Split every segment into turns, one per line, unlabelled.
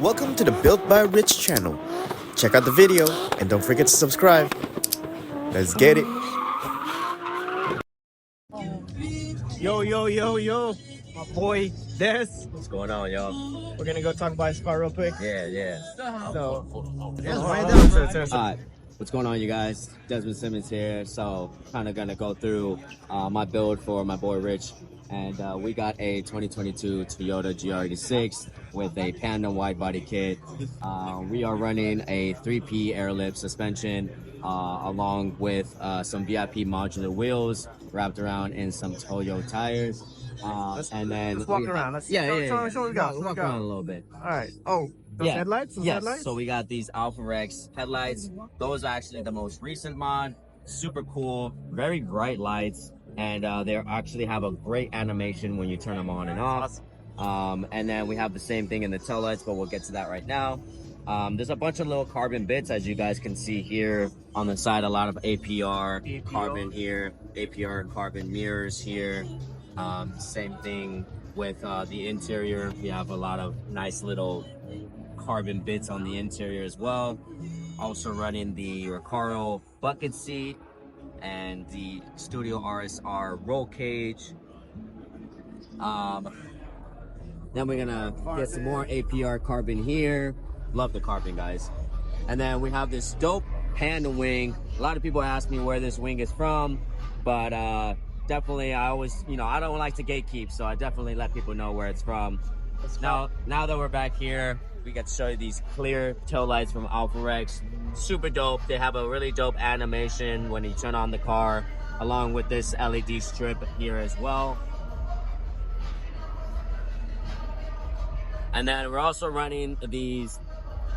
Welcome to the Built by Rich channel. Check out the video and don't forget to subscribe. Let's get it. Yo, yo, yo, yo. My boy, Des.
What's going on, y'all?
We're gonna go talk about his car real quick.
Yeah.
So,
Alright, what's going on, you guys? Desmond Simmons here. So, kind of gonna go through my build for my boy Rich. And we got a 2022 Toyota GR86 with a Pandem Widebody kit. We are running a 3P airlift suspension along with some VIP modular wheels wrapped around in some Toyo tires. And then
let's walk around. Let's
show
what we got.
Let's walk around a little bit.
All right. Oh, those headlights? Those
yes.
headlights?
So we got these Alpha Rex headlights. Those are actually the most recent mod. Super cool, very bright lights, and they actually have a great animation when you turn them on and off. And then we have the same thing in the tail lights, but we'll get to that right now. There's a bunch of little carbon bits, as you guys can see here on the side. A lot of APR carbon here, APR carbon mirrors here. Same thing with the interior. We have a lot of nice little carbon bits on the interior as well. Also running the Recaro bucket seat and the Studio RSR roll cage. Then we're gonna get some more APR carbon here. Love the carbon, guys. And then we have this dope Panda wing. A lot of people ask me where this wing is from, but definitely I always, I don't like to gatekeep, so I definitely let people know where it's from. Now that we're back here, we get to show you these clear tail lights from Alpha Rex. Super dope. They have a really dope animation when you turn on the car, along with this LED strip here as well. And then we're also running these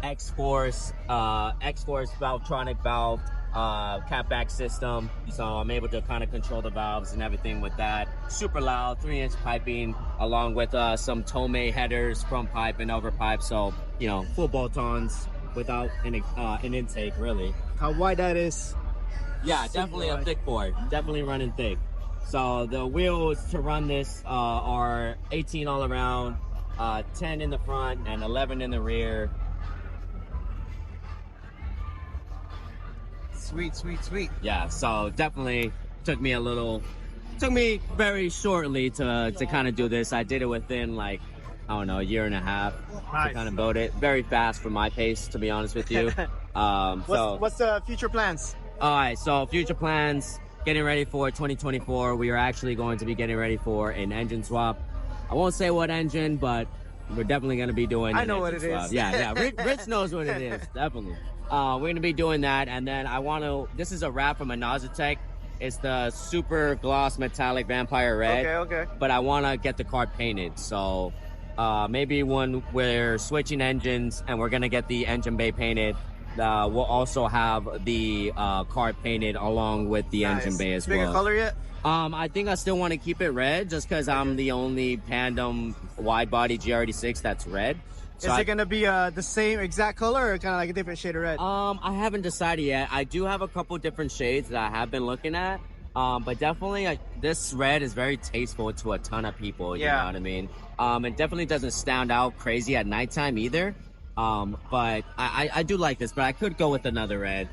X-Force Valvetronic valve catback system, so I'm able to kind of control the valves and everything with that. Super loud, 3-inch piping, along with some Tomei headers, front pipe and over pipe, so full bolt-ons without an intake, really.
How wide that is?
Yeah, definitely a thick board, definitely running thick. So the wheels to run this are 18 all around, 10 in the front and 11 in the rear.
Sweet.
Yeah, so definitely took me very shortly to kind of do this. I did it within like, I don't know, a year and a half to kind of build it. Very fast for my pace, to be honest with you.
What's the future plans?
All right, so future plans, getting ready for 2024. We are actually going to be getting ready for an engine swap. I won't say what engine, but we're definitely going to be doing
I know what it is.
Yeah. Rich knows what it is, definitely. We're going to be doing that, and then this is a wrap from a Nazatech. It's the super gloss metallic vampire red.
Okay.
But I want to get the car painted, so maybe when we're switching engines and we're going to get the engine bay painted, we'll also have the car painted along with the engine bay as well.
Bigger color yet?
I think I still want to keep it red, just because I'm the only Pandem Widebody GR86 that's red. So
is it gonna be the same exact color, or kind of like a different shade of red?
I haven't decided yet. I do have a couple different shades that I have been looking at, but definitely this red is very tasteful to a ton of people. You know what I mean? It definitely doesn't stand out crazy at nighttime either. But I do like this, but I could go with another red.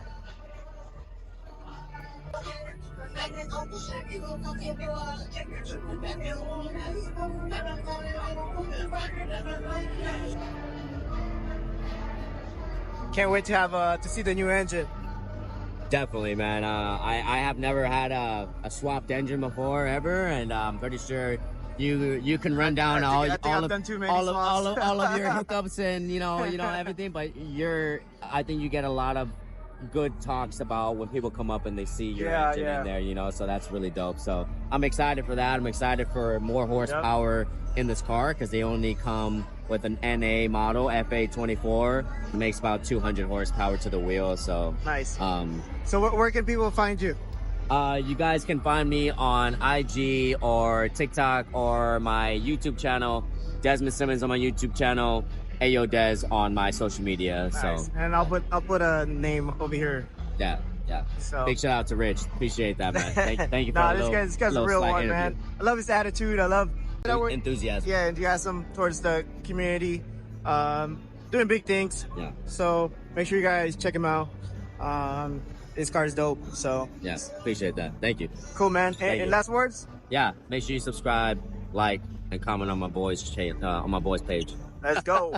Can't wait to have to see the new engine.
Definitely, man. I have never had a swapped engine before ever, and I'm pretty sure you can run down all of your hiccups and everything, but I think you get a lot of good talks about when people come up and they see your engine in there, so that's really dope. So I'm excited for that. I'm excited for more horsepower in this car, because they only come with an NA model, FA24. It makes about 200 horsepower to the wheel, so
nice. So where can people find you?
You guys can find me on IG or TikTok or my YouTube channel. Desmond Simmons on my YouTube channel. Ayo Des on my social media.
Nice.
So,
and I'll put a name over here.
Yeah. So big shout out to Rich. Appreciate that, man. Thank you for
this guy's a real one, man. I love his attitude. I love
enthusiasm.
Yeah, enthusiasm towards the community.
doing big things.
Yeah.
So make sure you guys check him out. His car is dope. So
Yes, appreciate that. Thank you.
cool, man.
Thank
And
you.
last words?
Yeah, make sure you subscribe, like, and comment on my boys' page.
Let's go.